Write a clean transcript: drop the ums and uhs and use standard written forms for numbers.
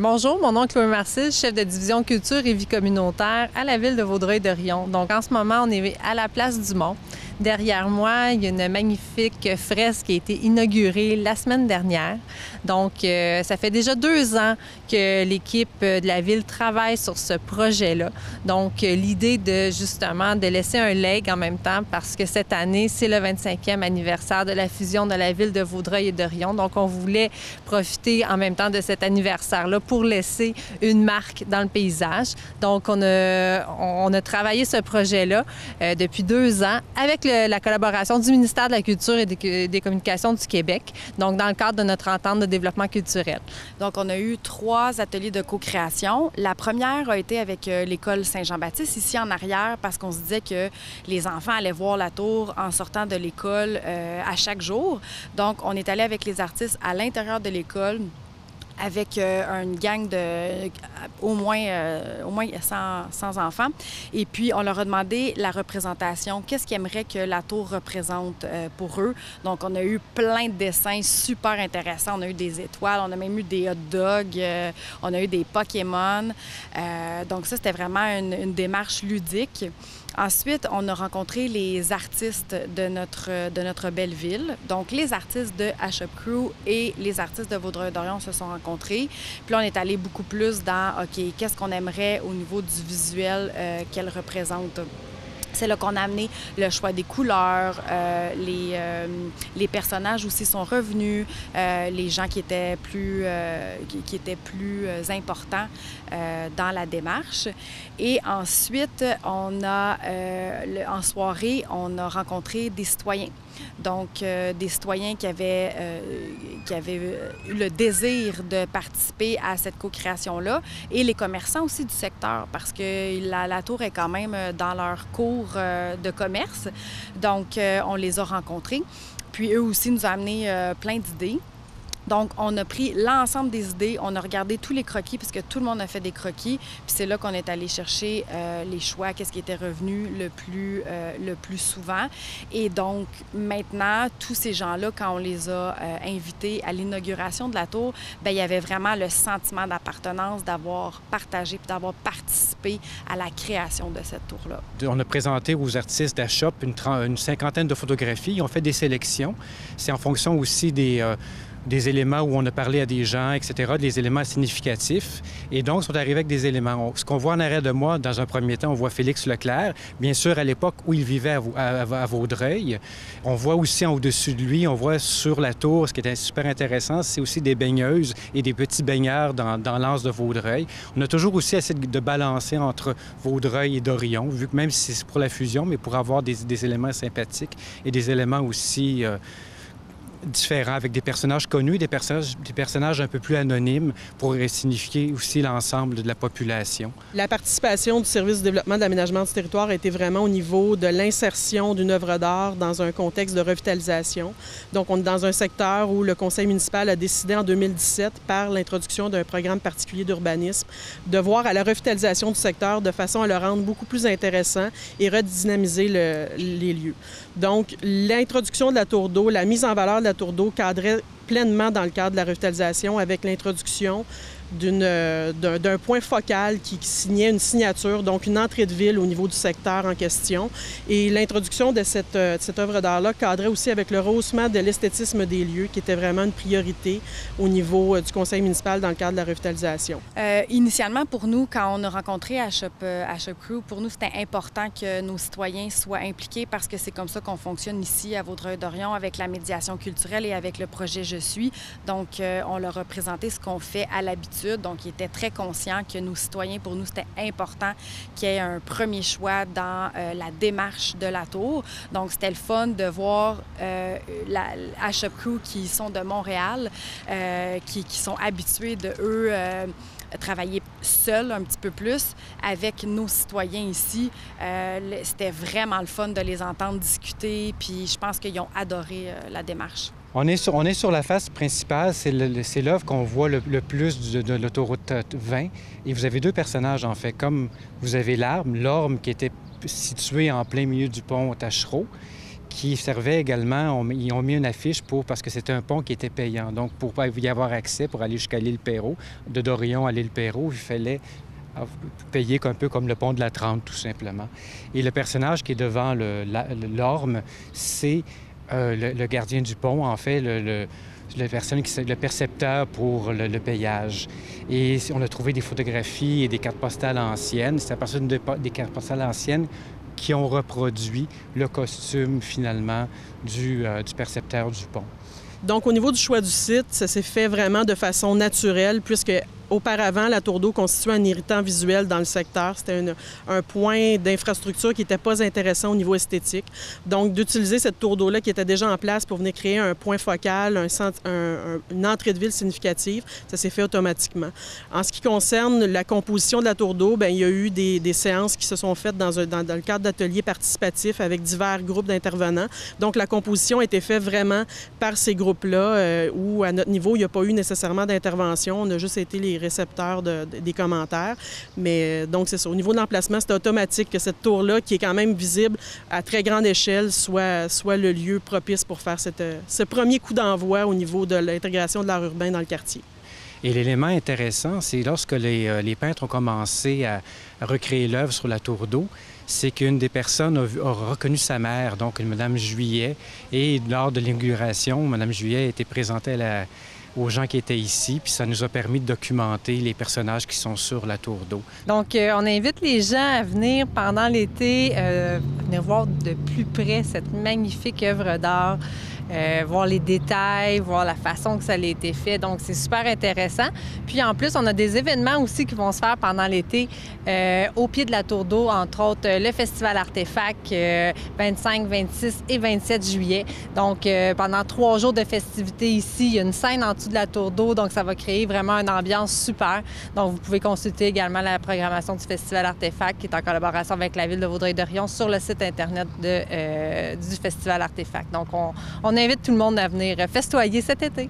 Bonjour, mon nom est Chloé Marcil, chef de division culture et vie communautaire à la ville de Vaudreuil-Dorion. Donc, en ce moment, on est à la place du Mont. Derrière moi, il y a une magnifique fresque qui a été inaugurée la semaine dernière. Donc, ça fait déjà 2 ans que l'équipe de la ville travaille sur ce projet-là. Donc, l'idée justement de laisser un legs en même temps parce que cette année, c'est le 25e anniversaire de la fusion de la ville de Vaudreuil et Dorion. Donc, on voulait profiter en même temps de cet anniversaire-là pour laisser une marque dans le paysage. Donc, on a travaillé ce projet-là depuis 2 ans avec la collaboration du ministère de la Culture et des Communications du Québec, donc dans le cadre de notre entente de développement culturel. Donc, on a eu 3 ateliers de co-création. La première a été avec l'école Saint-Jean-Baptiste, ici en arrière, parce qu'on se disait que les enfants allaient voir la tour en sortant de l'école à chaque jour. Donc, on est allé avec les artistes à l'intérieur de l'école, avec une gang de au moins 100 enfants. Et puis, on leur a demandé la représentation, qu'est-ce qu'ils aimeraient que la tour représente pour eux. Donc, on a eu plein de dessins super intéressants. On a eu des étoiles, on a même eu des hot dogs, on a eu des Pokémon. Donc, ça, c'était vraiment une démarche ludique. Ensuite, on a rencontré les artistes de notre belle ville. Donc, les artistes de HUP Crew et les artistes de Vaudreuil-Dorion se sont rencontrés. Puis là, on est allé beaucoup plus dans, OK, qu'est-ce qu'on aimerait au niveau du visuel qu'elle représente? C'est là qu'on a amené le choix des couleurs, les personnages aussi sont revenus, les gens qui étaient plus importants dans la démarche. Et ensuite, en soirée, on a rencontré des citoyens. Donc, des citoyens qui avaient eu le désir de participer à cette co-création-là et les commerçants aussi du secteur parce que la tour est quand même dans leur cours de commerce. Donc, on les a rencontrés. Puis, eux aussi nous ont amené plein d'idées. Donc, on a pris l'ensemble des idées, on a regardé tous les croquis, puisque tout le monde a fait des croquis, puis c'est là qu'on est allé chercher les choix, qu'est-ce qui était revenu le plus souvent. Et donc, maintenant, tous ces gens-là, quand on les a invités à l'inauguration de la tour, bien, il y avait vraiment le sentiment d'appartenance, d'avoir partagé puis d'avoir participé à la création de cette tour-là. On a présenté aux artistes d'HUP une 50aine de photographies, ils ont fait des sélections. C'est en fonction aussi des éléments où on a parlé à des gens, etc., des éléments significatifs. Et donc, ils sont arrivés avec des éléments. Ce qu'on voit en arrière de moi, dans un premier temps, on voit Félix Leclerc, bien sûr, à l'époque où il vivait à Vaudreuil. On voit aussi en au-dessus de lui, on voit sur la tour, ce qui est super intéressant, c'est aussi des baigneuses et des petits baigneurs dans l'anse de Vaudreuil. On a toujours aussi essayé de balancer entre Vaudreuil et Dorion, vu que même si c'est pour la fusion, mais pour avoir des éléments sympathiques et des éléments aussi différents, avec des personnages connus, des personnages un peu plus anonymes pour signifier aussi l'ensemble de la population. La participation du Service du développement de l'aménagement du territoire a été vraiment au niveau de l'insertion d'une œuvre d'art dans un contexte de revitalisation. Donc, on est dans un secteur où le conseil municipal a décidé en 2017, par l'introduction d'un programme particulier d'urbanisme, de voir à la revitalisation du secteur de façon à le rendre beaucoup plus intéressant et redynamiser les lieux. Donc, l'introduction de la tour d'eau, la mise en valeur de la tour d'eau cadrait pleinement dans le cadre de la revitalisation avec l'introduction d'un point focal qui signait une signature, donc une entrée de ville au niveau du secteur en question. Et l'introduction de cette œuvre d'art-là cadrait aussi avec le rehaussement de l'esthétisme des lieux, qui était vraiment une priorité au niveau du conseil municipal dans le cadre de la revitalisation. Initialement, pour nous, quand on a rencontré HUP Crew, pour nous, c'était important que nos citoyens soient impliqués parce que c'est comme ça qu'on fonctionne ici à Vaudreuil-Dorion avec la médiation culturelle et avec le projet Je suis. Donc, on leur a présenté ce qu'on fait à l'habitude. Donc, ils étaient très conscients que nos citoyens, pour nous, c'était important qu'il y ait un premier choix dans la démarche de la tour. Donc, c'était le fun de voir la HUP Crew qui sont de Montréal, qui sont habitués de, eux, travailler seuls un petit peu plus avec nos citoyens ici. C'était vraiment le fun de les entendre discuter, puis je pense qu'ils ont adoré la démarche. On est sur la face principale, c'est l'œuvre qu'on voit le plus de l'autoroute 20. Et vous avez 2 personnages, en fait, comme vous avez l'orme qui était situé en plein milieu du pont Tachereau, qui servait également, ils ont mis une affiche parce que c'était un pont qui était payant. Donc, pour y avoir accès, pour aller jusqu'à l'île Perrot, de Dorion à l'île Perrot, il fallait payer un peu comme le pont de la Trente, tout simplement. Et le personnage qui est devant l'orme, c'est le gardien du pont, en fait, le percepteur pour le payage. Et on a trouvé des photographies et des cartes postales anciennes. C'est à partir des cartes postales anciennes qui ont reproduit le costume, finalement, du percepteur du pont. Donc, au niveau du choix du site, ça s'est fait vraiment de façon naturelle, puisque auparavant, la tour d'eau constituait un irritant visuel dans le secteur. C'était un point d'infrastructure qui n'était pas intéressant au niveau esthétique. Donc, d'utiliser cette tour d'eau-là qui était déjà en place pour venir créer un point focal, une entrée de ville significative, ça s'est fait automatiquement. En ce qui concerne la composition de la tour d'eau, bien, il y a eu des séances qui se sont faites dans le cadre d'ateliers participatifs avec divers groupes d'intervenants. Donc, la composition a été faite vraiment par ces groupes-là où, à notre niveau, il n'y a pas eu nécessairement d'intervention. On a juste été les récepteurs des commentaires. Mais donc, c'est ça. Au niveau de l'emplacement, c'est automatique que cette tour-là, qui est quand même visible à très grande échelle, soit le lieu propice pour faire ce premier coup d'envoi au niveau de l'intégration de l'art urbain dans le quartier. Et l'élément intéressant, c'est lorsque les peintres ont commencé à recréer l'œuvre sur la tour d'eau, c'est qu'une des personnes a reconnu sa mère, donc Mme Juillet. Et lors de l'inauguration, Mme Juillet a été présentée aux gens qui étaient ici, puis ça nous a permis de documenter les personnages qui sont sur la tour d'eau. Donc, on invite les gens à venir pendant l'été, venir voir de plus près cette magnifique œuvre d'art, voir les détails, voir la façon que ça a été fait. Donc, c'est super intéressant. Puis, en plus, on a des événements aussi qui vont se faire pendant l'été au pied de la tour d'eau, entre autres le Festival Artefact, 25, 26 et 27 juillet. Donc, pendant 3 jours de festivités ici, il y a une scène en dessous de la tour d'eau, donc ça va créer vraiment une ambiance super. Donc, vous pouvez consulter également la programmation du Festival Artefact qui est en collaboration avec la Ville de Vaudreuil-Dorion sur le site Internet du Festival Artefact. Donc, on invite tout le monde à venir festoyer cet été.